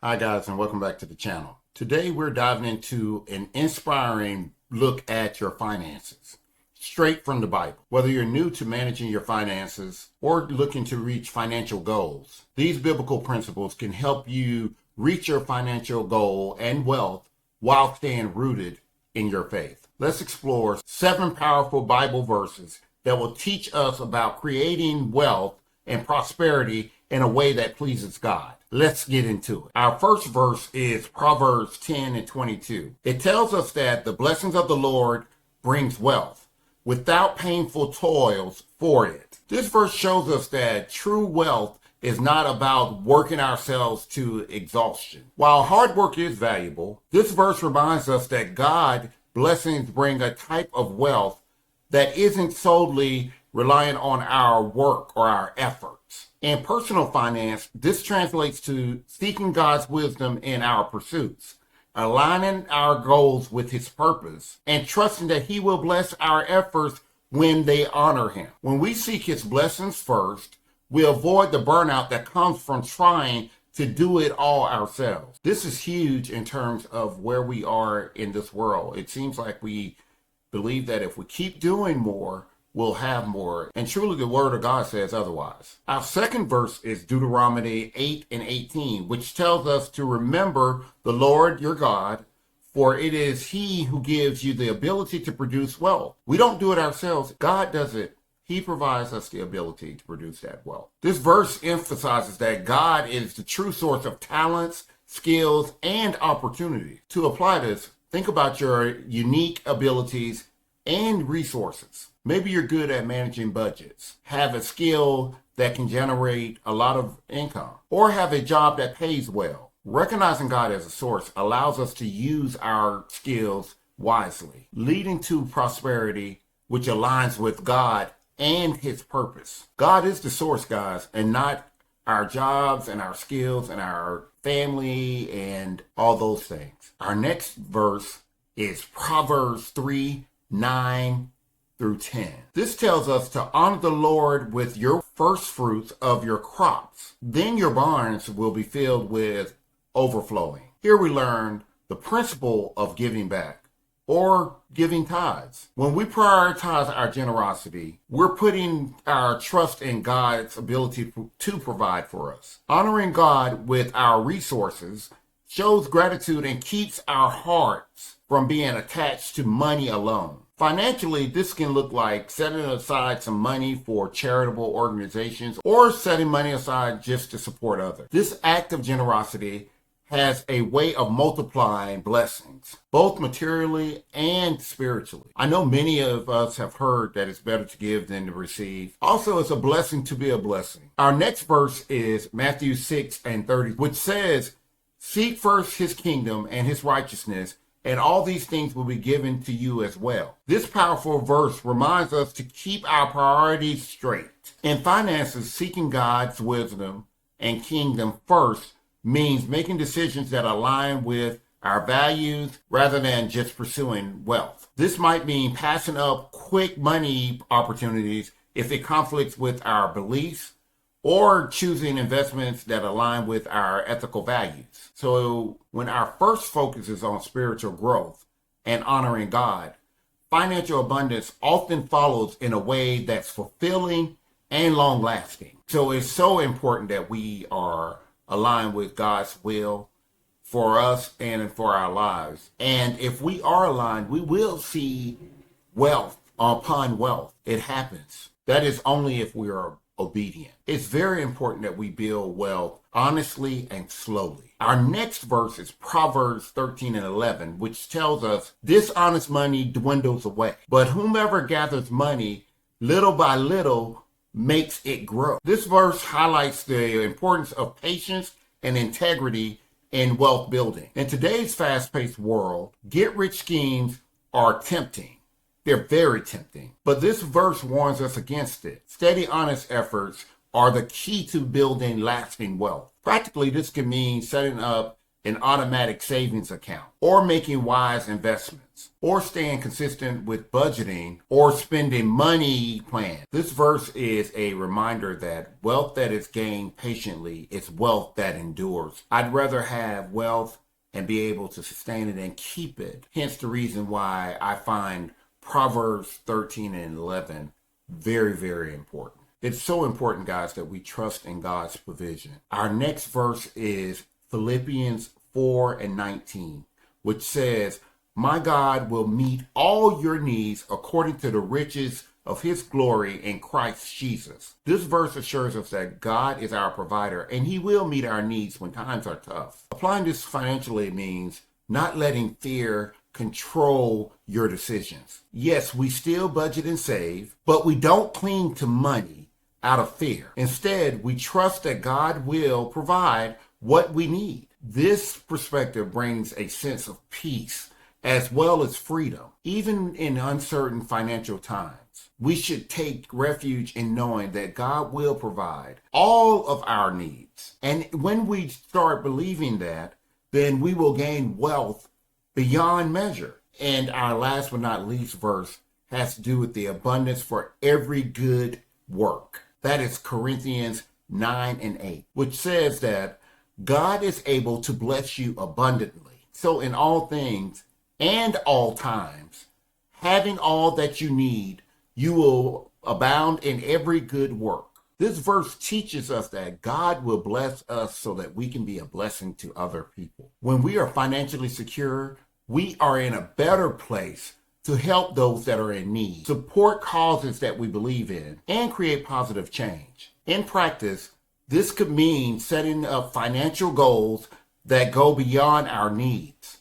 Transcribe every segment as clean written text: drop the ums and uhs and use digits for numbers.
Hi guys, and welcome back to the channel. Today we're diving into an inspiring look at your finances, straight from the Bible. Whether you're new to managing your finances or looking to reach financial goals, these biblical principles can help you reach your financial goal and wealth while staying rooted in your faith. Let's explore 7 powerful Bible verses that will teach us about creating wealth and prosperity in a way that pleases God. Let's get into it. Our first verse is Proverbs 10 and 22. It tells us that the blessings of the Lord brings wealth without painful toils for it. This verse shows us that true wealth is not about working ourselves to exhaustion. While hard work is valuable, this verse reminds us that God's blessings bring a type of wealth that isn't solely reliant on our work or our efforts. In personal finance, this translates to seeking God's wisdom in our pursuits, aligning our goals with His purpose, and trusting that He will bless our efforts when they honor Him. When we seek His blessings first, we avoid the burnout that comes from trying to do it all ourselves. This is huge in terms of where we are in this world. It seems like we believe that if we keep doing more, we'll have more. And truly the word of God says otherwise. Our second verse is Deuteronomy 8 and 18, which tells us to remember the Lord your God, for it is He who gives you the ability to produce wealth. We don't do it ourselves. God does it. He provides us the ability to produce that wealth. This verse emphasizes that God is the true source of talents, skills, and opportunities. To apply this, think about your unique abilities and resources. Maybe you're good at managing budgets, have a skill that can generate a lot of income, or have a job that pays well. Recognizing God as a source allows us to use our skills wisely, leading to prosperity, which aligns with God and His purpose. God is the source, guys, and not our jobs and our skills and our family and all those things. Our next verse is Proverbs 3:9 through 10. This tells us to honor the Lord with your first fruits of your crops. Then your barns will be filled with overflowing. Here we learn the principle of giving back or giving tithes. When we prioritize our generosity, we're putting our trust in God's ability to provide for us. Honoring God with our resources shows gratitude and keeps our hearts from being attached to money alone. Financially, this can look like setting aside some money for charitable organizations or setting money aside just to support others. This act of generosity has a way of multiplying blessings, both materially and spiritually. I know many of us have heard that it's better to give than to receive. Also, it's a blessing to be a blessing. Our next verse is Matthew 6 and 30, which says, "Seek first His kingdom and His righteousness, and all these things will be given to you as well." This powerful verse reminds us to keep our priorities straight. In finances, seeking God's wisdom and kingdom first means making decisions that align with our values rather than just pursuing wealth. This might mean passing up quick money opportunities if it conflicts with our beliefs, or choosing investments that align with our ethical values. So when our first focus is on spiritual growth and honoring God, financial abundance often follows in a way that's fulfilling and long-lasting. So it's so important that we are aligned with God's will for us and for our lives. And if we are aligned, we will see wealth upon wealth. It happens. That is only if we are obedient. It's very important that we build wealth honestly and slowly. Our next verse is Proverbs 13 and 11, which tells us dishonest money dwindles away, but whomever gathers money little by little makes it grow. This verse highlights the importance of patience and integrity in wealth building. In today's fast-paced world, get-rich schemes are tempting. They're very tempting, but this verse warns us against it. Steady, honest efforts are the key to building lasting wealth. Practically, this can mean setting up an automatic savings account, or making wise investments, or staying consistent with budgeting or spending money plan. This verse is a reminder that wealth that is gained patiently is wealth that endures. I'd rather have wealth and be able to sustain it and keep it. Hence the reason why I find Proverbs 13 and 11 very, very important. It's so important, guys, that we trust in God's provision. Our next verse is Philippians 4 and 19, which says, "My God will meet all your needs according to the riches of his glory in Christ Jesus." This verse assures us that God is our provider and he will meet our needs when times are tough. Applying this financially means not letting fear control your decisions. Yes, we still budget and save, but we don't cling to money out of fear. Instead, we trust that God will provide what we need. This perspective brings a sense of peace as well as freedom, even in uncertain financial times. We should take refuge in knowing that God will provide all of our needs. And when we start believing that, then we will gain wealth beyond measure. And our last but not least verse has to do with the abundance for every good work. That is Corinthians 9 and 8, which says that God is able to bless you abundantly. So in all things and all times, having all that you need, you will abound in every good work. This verse teaches us that God will bless us so that we can be a blessing to other people. When we are financially secure, we are in a better place to help those that are in need, support causes that we believe in, and create positive change. In practice, this could mean setting up financial goals that go beyond our needs,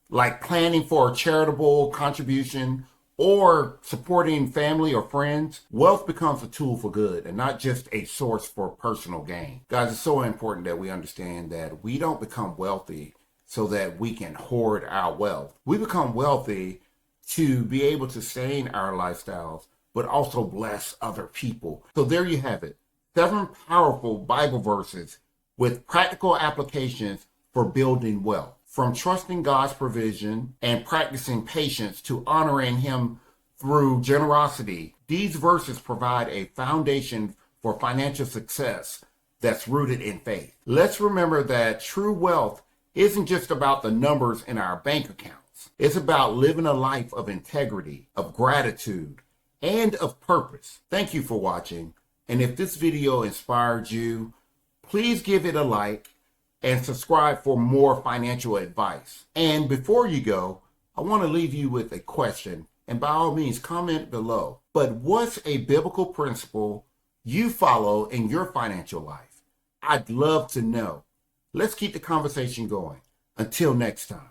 like planning for a charitable contribution or supporting family or friends. Wealth becomes a tool for good and not just a source for personal gain. Guys, it's so important that we understand that we don't become wealthy so that we can hoard our wealth. We become wealthy to be able to sustain our lifestyles, but also bless other people. So there you have it. 7 powerful Bible verses with practical applications for building wealth. From trusting God's provision and practicing patience to honoring him through generosity, these verses provide a foundation for financial success that's rooted in faith. Let's remember that true wealth isn't just about the numbers in our bank accounts. It's about living a life of integrity, of gratitude, and of purpose. Thank you for watching. And if this video inspired you, please give it a like and subscribe for more financial advice. And before you go, I want to leave you with a question, and by all means, comment below. But what's a biblical principle you follow in your financial life? I'd love to know. Let's keep the conversation going. Until next time.